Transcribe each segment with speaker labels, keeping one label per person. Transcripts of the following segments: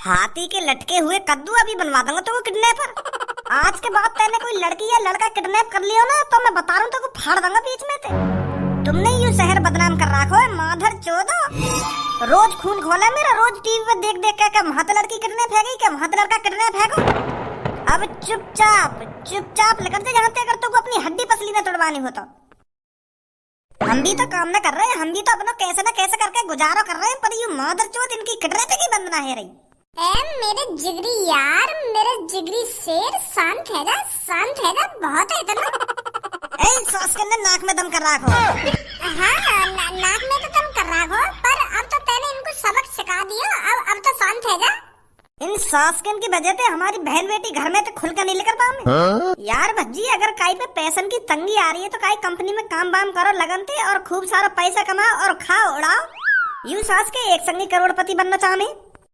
Speaker 1: हाथी के लटके हुए कद्दू अभी बनवा दूंगा तुमको किडनैपर। आज के बाद तेने कोई लड़की या लड़का किडनैप कर लियो ना तो मैं बता रहा हूँ तुमको फाड़ दूंगा बीच में से। तुमने यूं शहर बदनाम कर रखो है माधर चोदो। रोज खून खोला मेरा, रोज टीवी पे देख देख के वहां तो लड़की किडनैप है गई, क्या वहां तो लड़का किडनैप है गो। अब चुपचाप लेकर जा जहाँ ते अगर तुमको अपनी हड्डी पसली में तोड़वानी हो तो। हम भी तो काम ना कर रहे हैं, हम भी तो अपना कैसे ना कैसे करके गुजारो कर रहे हैं, पर यूं माधर चोद इनकी किडनैपिंग ही बंद ना है रही।
Speaker 2: मेरे जिगरी यार, मेरे जिगरी शेर, शांत है जा बहुत है इतना।
Speaker 1: सॉस के अंदर नाक में दम कर रखो।
Speaker 2: हाँ नाक में तो दम कर रखो, पर अब तो तैने इनको सबक सिखा दिया, अब तो शांत है जा।
Speaker 1: इन सॉस की वजह से हमारी बहन बेटी घर में तो खुल कर नहीं लेकर पाऊंगी। यार भज्जी अगर काई पे पैसन की तंगी आ रही है तो काई कंपनी में काम वाम करो लगन थे और खूब सारा पैसा कमाओ और खाओ उड़ाओ। यूं सॉस के एक संगी करोड़पति बनना चाहते,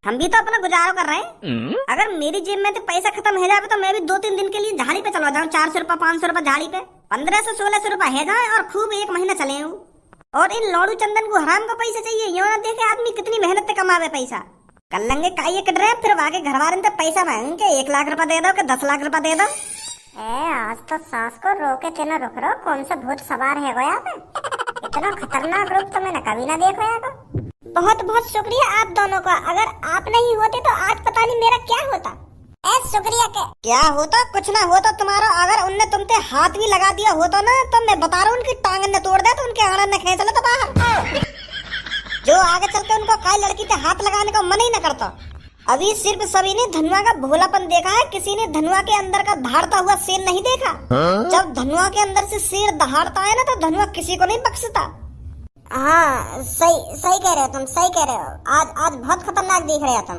Speaker 1: हम भी तो अपना गुजारो कर रहे हैं। अगर मेरी जेब में तो पैसा खत्म हो जाए तो मैं भी 2-3 दिन के लिए झाड़ी पे चला जाऊं, 400 रुपए 500 रुपए झाड़ी पे, 1500-1600 रुपए है जाए और खूब एक महीना चले हूँ। और इन लौड़ू चंदन को हराम का पैसा चाहिए, यो ना देखे आदमी कितनी मेहनत से कमावे पैसा। कर लेंगे काई कट रहे फिर आगे घर वाले तो पैसा मांगेंगे 1 लाख रुपए दे दो कि 10 लाख रुपए दे दो।
Speaker 2: आज तो सास को रोके थे ना रुक रहो, कौन सा भूत सवार है गोया पे, इतना खतरनाक रूप तो मैंने कभी ना देखा है।
Speaker 1: बहुत बहुत शुक्रिया आप दोनों का, अगर आप नहीं होते तो आज पता नहीं मेरा क्या होता।
Speaker 2: शुक्रिया के
Speaker 1: क्या होता, कुछ ना होता तुम्हारा। अगर उनने तुमसे हाथ भी लगा दिया होता ना तो मैं बता रहा हूँ उनकी टांग ने तोड़ दे तो उनके आंगन ने खींच लेता बाहर। जो आगे चलकर उनको काई लड़की से हाथ लगाने का मन ही न करता। अभी सिर्फ सभी ने धनुआ का भोलापन देखा है, किसी ने धनुआ के अंदर का दहाड़ता हुआ शेर नहीं देखा। जब धनुआ के अंदर से शेर दहाड़ता है ना तो धनुआ किसी को नहीं बख्शता। हाँ सही कह रहे हो तुम, सही कह रहे हो। आज बहुत खतरनाक दिख रहे हो तुम।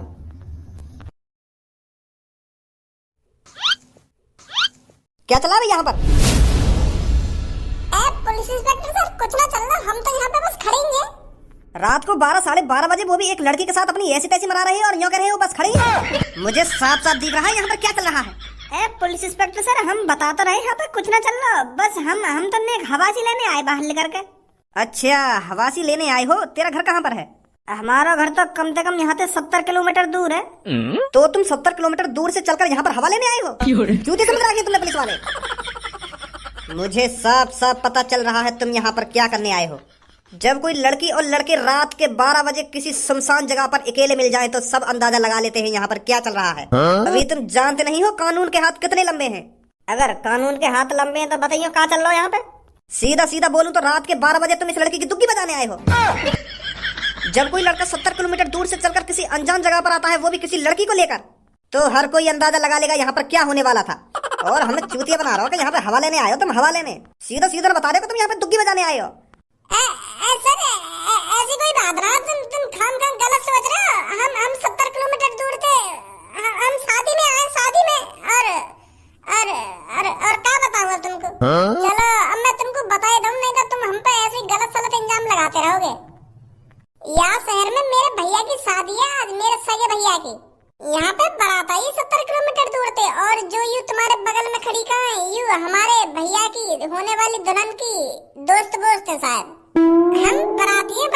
Speaker 1: क्या चला रही यहाँ पर?
Speaker 2: पुलिस इंस्पेक्टर सर कुछ ना चल रहा, हम तो यहाँ पे बस खड़े हैं।
Speaker 1: रात को 12-12:30 बजे वो भी एक लड़की के साथ अपनी ऐसी तैसी मना रही है और यूँ कह रहे हैं वो बस खड़ी है। मुझे साफ साफ दिख रहा है यहाँ पर क्या चल रहा है। पुलिस इंस्पेक्टर सर हम बता तो रहे यहाँ पे कुछ ना चल रहा, बस हम तो एक हवासी लेने आए बाहर लेकर के। अच्छा हवासी लेने आए हो, तेरा घर कहाँ पर है? हमारा घर तो कम से कम यहाँ से 70 किलोमीटर दूर है। तो तुम 70 किलोमीटर दूर से चलकर यहाँ पर हवा लेने आए हो? जूते समझ रखी तुमने पुलिस वाले। मुझे साफ साफ पता चल रहा है तुम यहाँ पर क्या करने आए हो। जब कोई लड़की और लड़के रात के 12 बजे किसी सुनसान जगह पर अकेले मिल जाए तो सब अंदाजा लगा लेते हैं यहाँ पर क्या चल रहा है। अभी तुम जानते नहीं हो कानून के हाथ कितने लंबे हैं। अगर कानून के हाथ लंबे हैं तो बताइए कहाँ चल रहा हो यहाँ पे। सीधा सीधा बोलूं तो रात के 12 बजे तुम इस लड़की की दुग्गी बजाने आए हो। जब कोई लड़का 70 किलोमीटर दूर से चलकर किसी अनजान जगह पर आता है वो भी किसी लड़की को लेकर, तो हर कोई अंदाजा लगा लेगा यहाँ पर क्या होने वाला था। और हमें चूतिया बना रहा हो कि यहाँ पे हवा लेने आए हो तुम, हवा लेने। सीधा सीधा बता रहे हो तुम यहाँ पे दुग्गी बजाने आए हो।
Speaker 2: सर ऐसी कोई बात ना, तुम खाम गलत सोच रहे हो। हम 70 किलोमीटर दूर थे, हम शादी में आए, शादी में। और क्या बताऊंगा तुमको। चलो अब मैं तुमको बता दूं, नहीं तो तुम हम पे ऐसे गलत सलत इंजाम लगाते रहोगे। यहाँ शहर में मेरे भैया की शादी है आज, मेरे सगे भैया की। यहाँ पे बारात आई 70 किलोमीटर दूर थे, और जो यू तुम्हारे बगल में खड़ी कहाँ है, यू हमारे भैया की होने वाली दुल्हन की दोस्त है शायद। हम बराती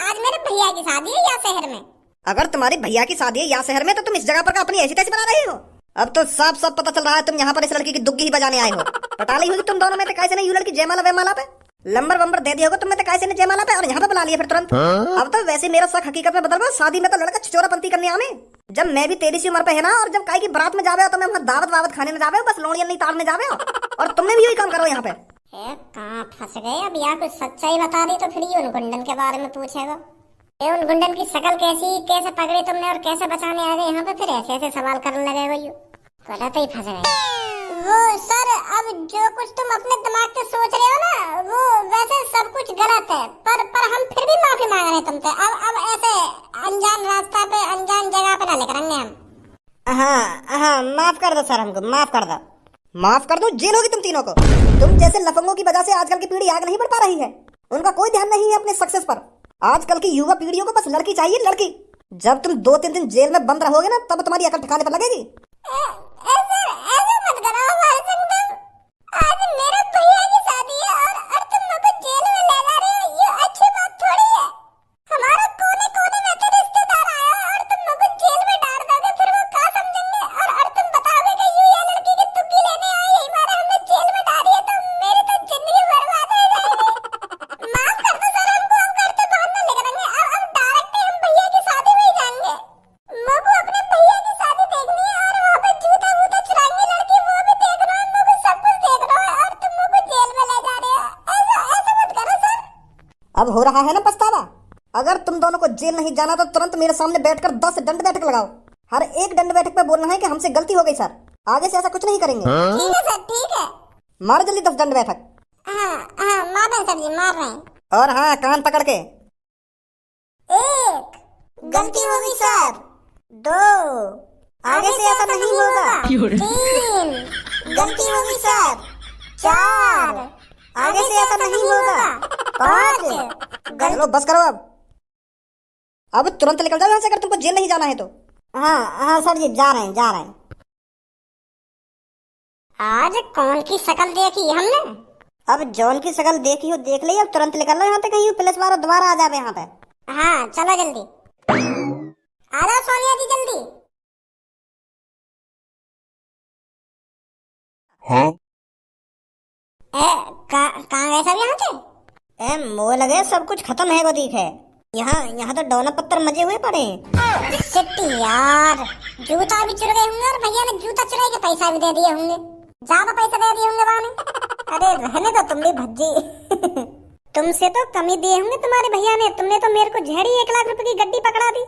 Speaker 2: आज मेरे भैया की शादी है यहाँ शहर में।
Speaker 1: अगर तुम्हारी भैया की शादी है यहाँ शहर में तो तुम इस जगह पर अपनी ऐसी तैसी बना रही हो। अब तो साफ साफ पता चल रहा है तुम यहाँ पर इस लड़की की दुग्गी ही बजाने आए हो। पता ली होगी तुम दोनों में कैसे नहीं, यू लड़की जयमाला वयमाला पे लंबर वंबर दे दिया होगा तुमने तो कैसे नहीं जयमाला पे, और यहाँ पे बुला लिया फिर तुरंत। अब तो वैसे मेरा शक हकीकत में बदल गया, शादी में तो लड़का छिचोरापंती करने आवे। जब मैं भी तेरी सी उम्र पे है ना, और जब काई की बारात में जावे हो तो मैं वहाँ दावत वावत खाने में जावे हो, बस लोड़ियां नहीं तारने जावे हो। और तुमने भी यही काम करो यहाँ पे।
Speaker 2: कहाँ फंस गए अब, यहाँ कुछ सच्चाई बता दी तो फिर ये उन गुंडन के बारे में पूछेगा। उन गुंडन की शक्ल कैसी, कैसे पकड़े तुमने और कैसे बचाने आ गए यहाँ पे, फिर ऐसे सवाल करने लगे हो। गलत ही फंस गए। वो सर अब जो कुछ तुम अपने दिमाग से सोच रहे हो ना, वो वैसे सब कुछ गलत है, पर हम फिर भी माफी मांग रहे हैं तुमसे। अब ऐसे अनजान रास्ता पे अनजान जगह पे ना लेकर आएंगे हम।
Speaker 1: हाँ माफ कर दो सर, हमको माफ कर दो। माफ कर दो, जेल होगी तुम तीनों को। तुम जैसे लफंगों की वजह से आजकल की पीढ़ी आगे नहीं बढ़ पा रही है। उनका कोई ध्यान नहीं है अपने सक्सेस पर। आजकल की युवा पीढ़ियों को बस लड़की चाहिए, लड़की। जब तुम 2-3 दिन जेल में बंद रहोगे ना तब तुम्हारी अकल ठिकाने पर लगेगी।
Speaker 2: ऐसे मत करो हमारे संग, आज मेरे भैया की शादी है और तुम मुझे जेल में ले जा रहे हो, ये अच्छी बात थोड़ी है। हमारा कोने कोने में से रिश्तेदार आया और तुम मुझे जेल में डाल दोगे,
Speaker 1: अब हो रहा है ना पछतावा? अगर तुम दोनों को जेल नहीं जाना तो तुरंत मेरे सामने बैठकर 10 दंड बैठक लगाओ। हर एक दंड बैठक पे बोलना है कि हमसे गलती हो गई सर, आगे से ऐसा कुछ नहीं करेंगे।
Speaker 2: ठीक है सर, ठीक है।
Speaker 1: मारो जल्दी 10 दंड बैठक।
Speaker 2: हाँ हाँ, मार रहे हैं सर जी, मार रहे हैं।
Speaker 1: और हाँ, कान पकड़ के।
Speaker 2: 1, गलती हो गई सर।
Speaker 1: 2, आगे से ऐसा नहीं होगा।
Speaker 2: 3, गलती हो गई सर। 4, आगे से ऐसा नहीं होगा। 5,
Speaker 1: चलो बस करो अब तुरंत निकल जाओ यहाँ से अगर तुमको जेल नहीं जाना है तो। हाँ सर जी, जा रहे हैं।
Speaker 2: आज कौन की शक्ल देखी हमने?
Speaker 1: अब जॉन की शक्ल देखी हो देख ली, अब तुरंत निकल लो यहाँ से, कहीं पुलिस वाला दोबारा आ जावे यहाँ पे।
Speaker 2: हाँ चलो जल्दी, आ जाओ सोनिया जी जल्दी।
Speaker 3: हाँ?
Speaker 2: कहाँ गए सब यहाँ से?
Speaker 1: मोह लगे सब कुछ खत्म है वो दिख है। यहाँ तो डोना पत्थर मजे हुए पड़े।
Speaker 2: शिट यार, जूता भी चुरा गए होंगे और भैया ने जूता चुराई के पैसा भी दे दिए होंगे, ज्यादा पैसा दे दिए होंगे बाने।
Speaker 1: अरे रहने दो तुम भी भज्जी। तुमसे तो कम ही दिए होंगे तुम्हारे भैया ने, तुमने तो मेरे को झेड़ी 1 लाख रुपए की गड्डी पकड़ा दी।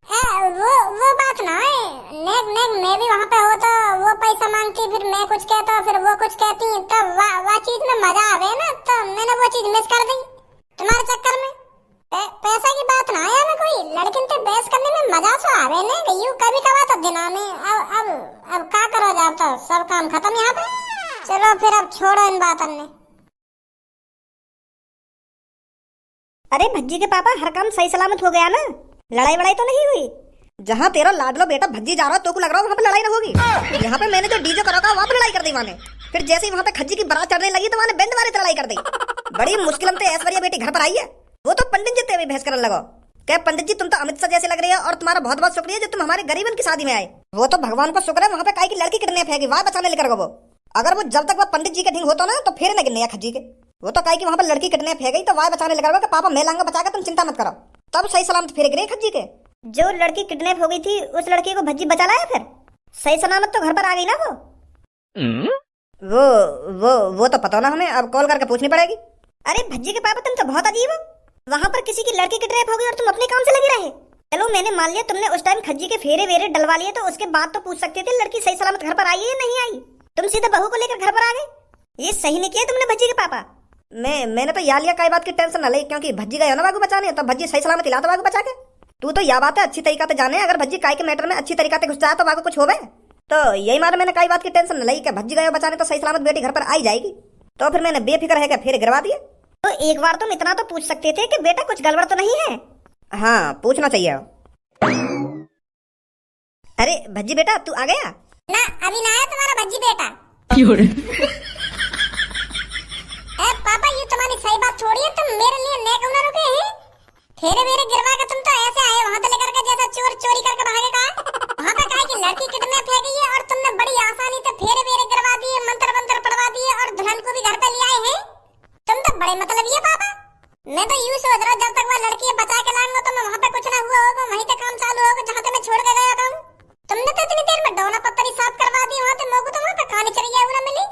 Speaker 2: वो बात ना है, मैं भी वहाँ पे हो तो वो पैसा मांगती, फिर मैं कुछ कहता, फिर वो कुछ कहती, तो वो चीज में मजा आवे ना, तो मैंने वो चीज मिस कर दी तुम्हारे चक्कर में। पैसा की बात ना है, कोई लड़किन से बहस करने में मजा तो आवे ना, यू कभी कभार तो दिना में। अब क्या करो, जाओ तो सब काम खत्म यहाँ पे। चलो फिर अब छोड़ो इन बातों ने।
Speaker 1: अरे भज्जी के पापा, हर काम सही सलामत हो गया ना? लड़ाई वड़ाई तो नहीं हुई? जहाँ तेरा लाडलो बेटा भज्जी जा रहा तो को लग रहा है वहाँ पे लड़ाई ना होगी। यहाँ पे मैंने जो डीजे करा था वहाँ पे लड़ाई कर दी मैंने, फिर जैसे ही वहाँ पे खज्जी की बारात चढ़ने लगी तो वहाँ बैंड वाले लड़ाई कर दी। बड़ी मुश्किल से ऐश्वर्या बेटी घर पर आई है, वो तो पंडित जी तेरे बहस करने लगो। क्या पंडित जी, तुम तो अमित शाह जैसे लग रही है और तुम्हारा बहुत बहुत शुक्रिया जो तुम हमारे गरीबन की शादी में आए। वो तो भगवान का शुक्र है वहाँ पे काई की लड़की किडनैप है, वहाँ बचाने लेकर वो। अगर वो जब तक वो पंडित जी के ढींग होता ना तो फिर न गिरने खज्जी के। वो तो काई की वहाँ पे लड़की किडनैप है गई तो वहाँ बचाने लेकर कि पापा मैं लाऊंगा बचा के, तुम चिंता मत करो। तब सही सलामत फिर गिरे खज्जी के। जो लड़की किडनैप हो गई थी उस लड़की को भज्जी बचा लाया, फिर सही सलामत तो घर पर आ गई ना वो तो पता ना हमें, अब कॉल करके पूछनी पड़ेगी। अरे भज्जी के पापा, तुम तो बहुत अजीब हो। वहाँ पर किसी की लड़की किडनैप हो गई और तुम अपने काम से लगे रहे। चलो मैंने मान लिया तुमने उस टाइम खज्जी के फेरे वेरे डलवा लिए, तो उसके बाद तो पूछ सकते थे लड़की सही सलामत घर पर आई है या नहीं आई। तुम सीधे बहू को लेकर घर पर आ गए, ये सही नहीं किया तुमने भज्जी के पापा। मैंने तो या लिया कई बात की टेंशन न ली, क्योंकि भज्जी गया ना बागू बचाने, तो भज्जी सही सलामत हिला तो बागू बचा के। तू तो यह बात है अच्छी तरीका से जाने, अगर भज्जी काय के मैटर में अच्छी तरीका से घुस जाए तो बागू कुछ होवे। तो यही मारे मैंने कई बात की टेंशन न ली कि भज्जी गया बचाने तो सही सलामत बेटी घर पर आई जाएगी। तो फिर मैंने बेफिक्र है कि फिर गिरवा दिया। तो एक बार तुम इतना तो पूछ सकते थे कि बेटा कुछ गड़बड़ तो नहीं है। हाँ पूछना चाहिए। अरे भज्जी बेटा तू आ गया
Speaker 2: ना? अभी ना आया तुम्हारा भज्जी बेटा। पापा ये तुम्हारी सही बात छोड़िए, तुम मेरे लिए नेक होना रुके हैं। फेरे वेरे गिरवा के तुम तो ऐसे आए वहाँ से लेकर के जैसा चोर चोरी करके भागेगा। वहाँ पे कहा कि लड़की किडनैप है गई है और तुमने बड़ी आसानी से फेरे वेरे गिरवा दिए, मंत्र मंत्र पढ़वा दिए और दुल्हन को भी घर पे ले आए हैं। तुम तो बड़े मतलब ये पापा। मैं तो यूँ सोच रहा जब तक वह लड़की बचा के लाऊंगा तो मैं वहाँ पे कुछ ना हुआ होगा, वहीं पे काम चालू होगा जहाँ से मैं छोड़ के गया था। तुमने तो इतनी देर में डोना पत्थरी साफ करवा दी, वहाँ पे मोको तो वहाँ पे खाने चढ़िया ना मिली।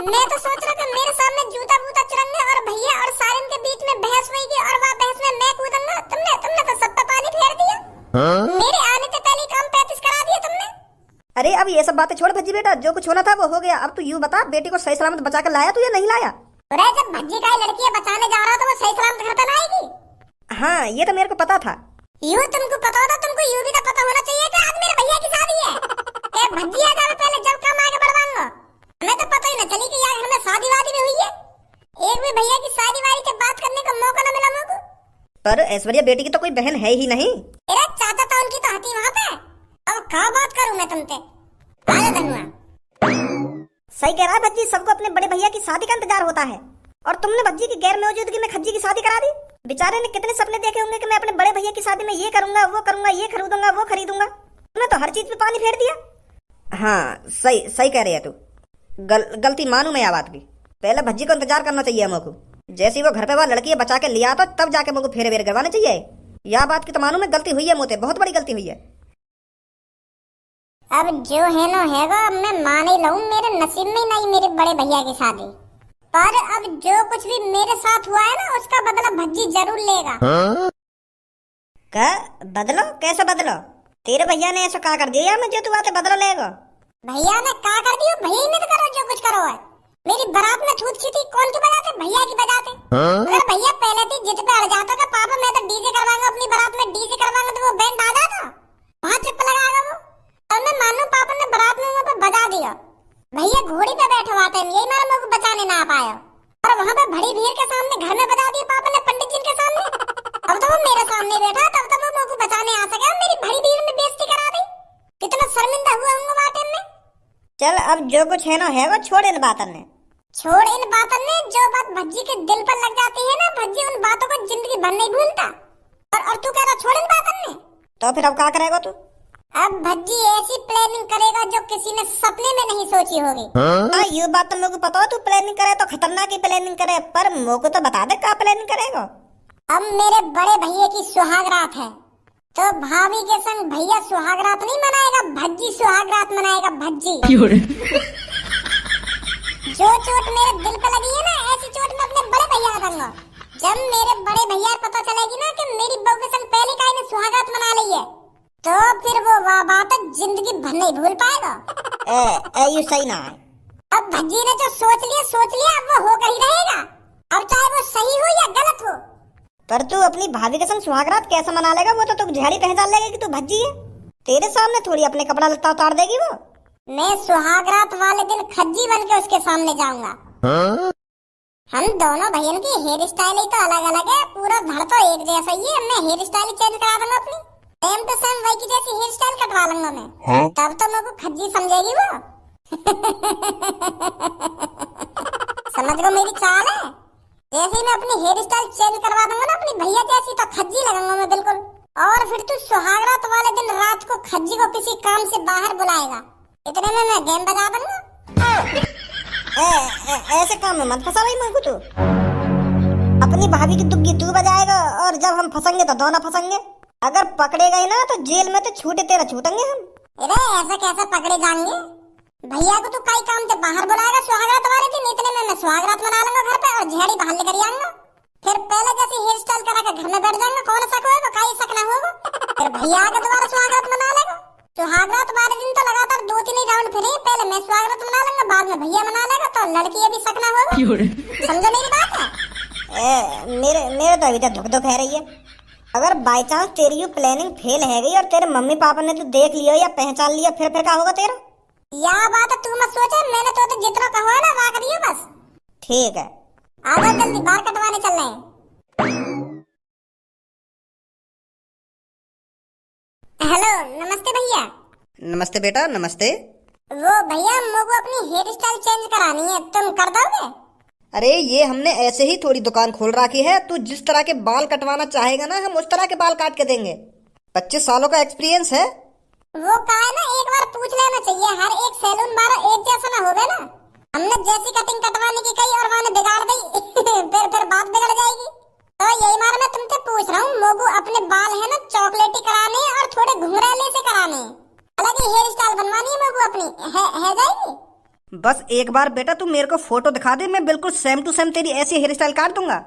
Speaker 2: मैं तो सोच रहा था मेरे सामने जूता बूता चुरंगे और भैया और सारिन के बीच में बहस हुई और वह बहस में मैं कूदूंगा। तुमने तो सब पे पानी फेर दिया। मेरे आने से पहले काम 35 करा दिया तुमने।
Speaker 1: अरे अब ये सब बातें छोड़ भज्जी बेटा, जो कुछ होना था वो हो गया। अब तू यूँ बता, बेटी को सही सलामत बचा कर लाया तू या नहीं लाया?
Speaker 2: अरे जब भज्जी का लड़की बचाने जा रहा तो वो सही सलामत घर पे ना आएगी।
Speaker 1: हाँ ये तो मेरे को पता था।
Speaker 2: यूँ तुमको पता होता, तुमको यूँ भी तो पता होना चाहिए कि आज मेरे भैया की शादी है। भज्जी आ जावे पहले, जब काम आगे बढ़वाऊंगा। हमें तो पता ही न चली कि यार हमें शादी वादी भी हुई है। एक भी भैया की शादी वादी के बात करने का मौका न मिला मुझको।
Speaker 1: पर ऐश्वर्या बेटी की तो कोई बहन है ही नहीं।
Speaker 2: तेरा चाचा था उनकी तो हती वहाँ पे। अब क्या बात करूँ मैं तुमसे? आजा धनुआ।
Speaker 1: सही कह रहा है भज्जी, सबको अपने बड़े भैया की शादी का इंतजार होता है और तुमने भज्जी की गैर मौजूदगी में खज्जी की शादी करा दी। बेचारे ने कितने सपने देखे होंगे कि मैं अपने बड़े भैया की शादी में ये करूंगा, वो करूंगा, ये खरीदूंगा, वो खरीदूंगा। तुमने तो हर चीज पे पानी फेर दिया। हाँ सही कह रही है तू। गलती मानू मैं यह बात की। पहले भज्जी को इंतजार करना चाहिए हमको। जैसे वो घर पे वह लड़की बचा के लिया तो तब जाके मुझको फेरे वेरे करवाने चाहिए। यह बात की तो मानू मैं गलती हुई है, मोते बहुत बड़ी गलती हुई है।
Speaker 2: अब जो है ना हैगा, अब मैं मान ही लूं, मेरे नसीब में नहीं मेरे बड़े भैया की शादी। पर अब जो कुछ भी मेरे साथ हुआ है ना, उसका बदला भज्जी जरूर लेगा।
Speaker 1: क्या बदलो? कैसे बदलो? तेरे भैया ने ऐसा क्या कर दिया यार, जो तू आते बदलो लेगा?
Speaker 2: भैया ने क्या कर दिया? भैया ने तो करो जो कुछ करो है। मेरी बारात में छूत छी थी, कौन की बजाते? भैया की बजाते। अगर भैया पहले थी जिद पे अड़ जाता था, पापा मैं तो डीजे करवाऊंगा अपनी बारात में, डीजे करवाऊंगा, तो वो बैंड आ जाता, वहां चुप लगाएगा वो। और मैं मानू पापा ने बारात में वहां पे बजा दिया, भैया घोड़ी पे बैठे हुआ थे, यही मेरा मेरे को बचाने ना आ पाया, और वहां पे बड़ी भीड़ के सामने घर में बजा दिया पापा ने, पंडित जी के सामने। अब तो वो मेरे सामने बैठा, तब तो वो मेरे को बचाने आ सके, मेरी बड़ी भीड़ में बेइज्जती करा दी। कितना शर्मिंदा हुआ हूँ वहां टाइम में।
Speaker 1: चल अब जो कुछ है ना है वो छोड़ इन बातों ने।
Speaker 2: छोड़ इन बातों ने, जो बात भज्जी के दिल पर लग जाती है ना, भज्जी उन बातों को जिंदगी भर नहीं भूलता। और तू कह रहा छोड़ इन बातों ने,
Speaker 1: तो फिर अब क्या करेगा तू?
Speaker 2: अब भज्जी ऐसी प्लानिंग करेगा जो किसी ने सपने में नहीं सोची होगी।
Speaker 1: हाँ ये बात तो मेरे को पता है, तू प्लानिंग करे तो खतरनाक ही प्लानिंग करे, पर मेरे को तो बता दे क्या प्लानिंग करेगा।
Speaker 2: अब मेरे बड़े भैया की सुहागरात है, तो भाभी के संग भैया सुहागरात नहीं मनाएगा, भज्जी सुहागरात मनाएगा, भज्जी। जो चोट मेरे दिल पे लगी है ना, ऐसी चोट मैं अपने बड़े भैया को दूंगा। जब मेरे बड़े भैया को पता चलेगी ना कि मेरी बहू के संग पहले का ने सुहागरात मना ली है, तो फिर वो बात जिंदगी भर नहीं भूल पाएगा।
Speaker 1: ये सही ना है।
Speaker 2: अब भज्जी ने जो सोच लिया, अब वो होकर ही रहेगा, अब चाहे वो सही हो या गलत हो।
Speaker 1: पर तू अपनी भाभी के संग सुहागरात कैसे मना लेगा? वो तो तू झाड़ी पहचान लेगा कि तू भज्जी है, तेरे सामने थोड़ी अपने कपड़ा लत्ता उतार देगी वो।
Speaker 2: मैं सुहागरात वाले दिन खज्जी बन के उसके सामने जाऊंगा। हम दोनों भैया की हेयर स्टाइल ही तो अलग अलग है, पूरा धड़ तो एक जैसा ही है। मैं हेयर स्टाइल चेंज करा दूंगा अपनी, सेम टू सेम वही की जैसी हेयर स्टाइल कटवा लूंगा मैं। तब तो मेरे को खज्जी समझेगी वो। समझ गो मेरी चाल है। जैसे ही मैं अपनी हेयर स्टाइल चेंज करवा दूंगा ना अपनी भैया जैसी, तो खज्जी लगूंगा मैं बिल्कुल। और फिर तू सुहागरात वाले दिन रात को खज्जी को किसी काम से बाहर बुलाएगा, इतने में मैं गेम बजा दूंगा।
Speaker 1: ऐसे काम में मत फंसा भाई मेरे को तू। अपनी भाभी की दुग्गी तू बजाएगा, और जब हम फंसेंगे तो दोनों फंसेंगे। अगर पकड़े गए ना तो जेल में तो छूटे तेरा छूटेंगे हम।
Speaker 2: अरे ऐसा कैसे पकड़े जाएंगे? भैया को तू कई काम से बाहर बुलाएगा सुहागरात वाले दिन, इतने में मैं सुहागरात मना लूंगा घर पे, और झाड़ी बाहर लेकर आऊंगा। फिर पहले जैसे हेयर स्टाइल करा के घर में बैठ जाऊंगा, कौन शक होगा, कहीं शक ना होगा। फिर भैया आके दोबारा सुहागरात मना लेगा। सुहागरात वाले दिन तो लगातार 2-3 राउंड फिरे, पहले मैं सुहागरात मना लूंगा, बाद में भैया मना लेगा, तो लड़की अभी शक ना होगा। समझो मेरी बात है?
Speaker 1: मेरे तो अभी तक धुक धुक है रही है। अगर बाई चांस तेरी ये प्लानिंग फेल है गई और तेरे मम्मी पापा ने तो देख लिया या पहचान लिया, फिर क्या होगा तेरा?
Speaker 2: यह बात तू मत सोचे, मैंने तो जितना कहा है ना वहाँ करिए बस।
Speaker 1: ठीक है,
Speaker 2: आ जाओ जल्दी, बाल कटवाने चल रहे हैं। हेलो नमस्ते भैया।
Speaker 1: नमस्ते बेटा, नमस्ते।
Speaker 2: वो भैया मुझको अपनी हेयर स्टाइल चेंज करानी है, तुम कर दोगे?
Speaker 1: अरे ये हमने ऐसे ही थोड़ी दुकान खोल रखी है, तू जिस तरह के बाल कटवाना चाहेगा ना, हम उस तरह के बाल काट के देंगे। 25 सालों का एक्सपीरियंस है।
Speaker 2: वो का है ना, एक बार पूछ लेना चाहिए, हर एक सैलून वाला एक जैसा ना होवे ना। हमने जैसी कटिंग कटवाने की कही और वहाँ बिगाड़ दी। फिर बात बिगड़ जाएगी। तो यही मार मैं तुमसे पूछ रहा हूँ, मोगू अपने बाल है ना चॉकलेटी कराने और थोड़े घुंघराले से कराने, अलग ही हेयर स्टाइल बनवानी है मोगू अपनी, है जाएगी?
Speaker 1: बस एक बार बेटा तू मेरे को फोटो दिखा दे, मैं बिल्कुल सेम टू सेम तेरी ऐसी हेयर स्टाइल काट दूंगा।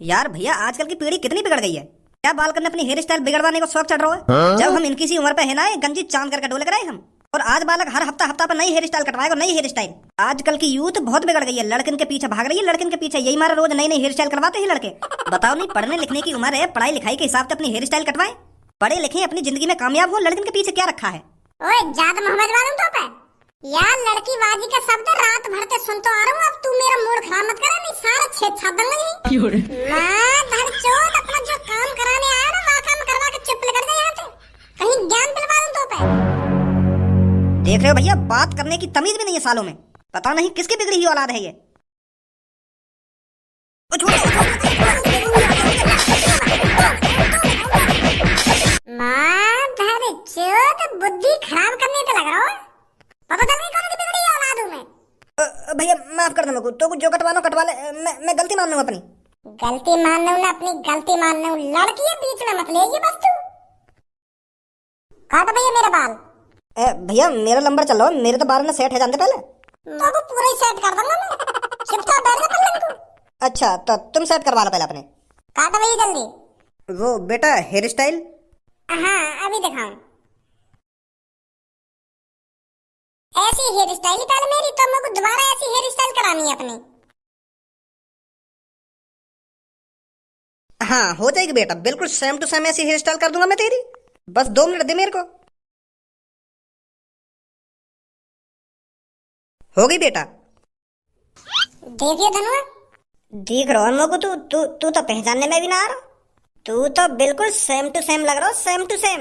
Speaker 1: यार भैया आजकल की पीढ़ी कितनी बिगड़ गई है, क्या बाल करने अपनी हेयर स्टाइल बिगड़वाने को शौक चढ़ रहा है। जब हम इनकी सी उम्र पे है ना, गंजी चांद करके डोले कराए हम, और आज बालक हर हफ्ता पर नई हेयर स्टाइल कटवाएगा, नई हेयर स्टाइल। आजकल की यूथ बहुत बिगड़ गई है, लड़किन के पीछे भाग रही है, लड़किन के पीछे यही मारा रोज नई हेयर स्टाइल करवाते हैं लड़के। बताओ नहीं, पढ़ने लिखने की उम्र है, पढ़ाई लिखाई के हिसाब से अपनी हेयर स्टाइल कटवाए, पढ़े लिखे अपनी जिंदगी में कामयाब हो, लड़किन के पीछे क्या रखा है?
Speaker 2: ओए जाद मोहम्मद वालों तो पे यार, लड़की बाजी का शब्द रात भर से सुनता आ रहा हूँ। अब तू मेरा मूड खराब मत करा, नहीं सारा छेद छाप दूंगा। मैं धड़चोद अपना जो काम कराने आया ना, वहाँ काम करवा के चुप लग जाए यहाँ से, कहीं ज्ञान दिलवा दूं तो पे।
Speaker 1: देख रहे हो भैया, बात करने की तमीज भी नहीं है सालों में, पता नहीं किसकी बिगड़ी हुई औलाद है ये।
Speaker 2: माँ धड़चोद बुद्धि खराब करने तो लग रहा हो, पता चल गई कौन सी बिगड़ी औलाद हूँ मैं।
Speaker 1: भैया माफ कर दो मेरे को, तो जो कटवाना कटवा ले, मैं गलती मान लूँ अपनी।
Speaker 2: गलती मान लूँ ना, अपनी गलती मान लूँ, लड़की है बीच में मत ले ये बस तू। काट भैया मेरे बाल।
Speaker 1: भैया मेरा नंबर चल रहा है, मेरे तो बाल में सेट है जानते पहले।
Speaker 2: तो पूरा ही सेट कर दूंगा मैं। चिपका बैठ जा पल्ले को।
Speaker 1: अच्छा तो तुम सेट करवा लो पहले अपने।
Speaker 2: काटो भैया जल्दी।
Speaker 1: वो बेटा हेयर स्टाइल।
Speaker 2: हाँ अभी दिखाऊं। ऐसी हेयर स्टाइल पहले मेरी, तो मेरे को दोबारा ऐसी हेयर स्टाइल करानी है अपनी।
Speaker 1: हाँ हो जाएगी बेटा, बिल्कुल सेम टू सेम ऐसी हेयर स्टाइल कर दूंगा मैं तेरी। बस 2 मिनट दे मेरे को। हो गई बेटा।
Speaker 2: देखिए धनुआ।
Speaker 1: दिख रहा है को, तू तू तू तो पहचानने में भी ना आ रहा। तू तो बिल्कुल सेम टू सेम लग रहा हो, सेम टू सेम।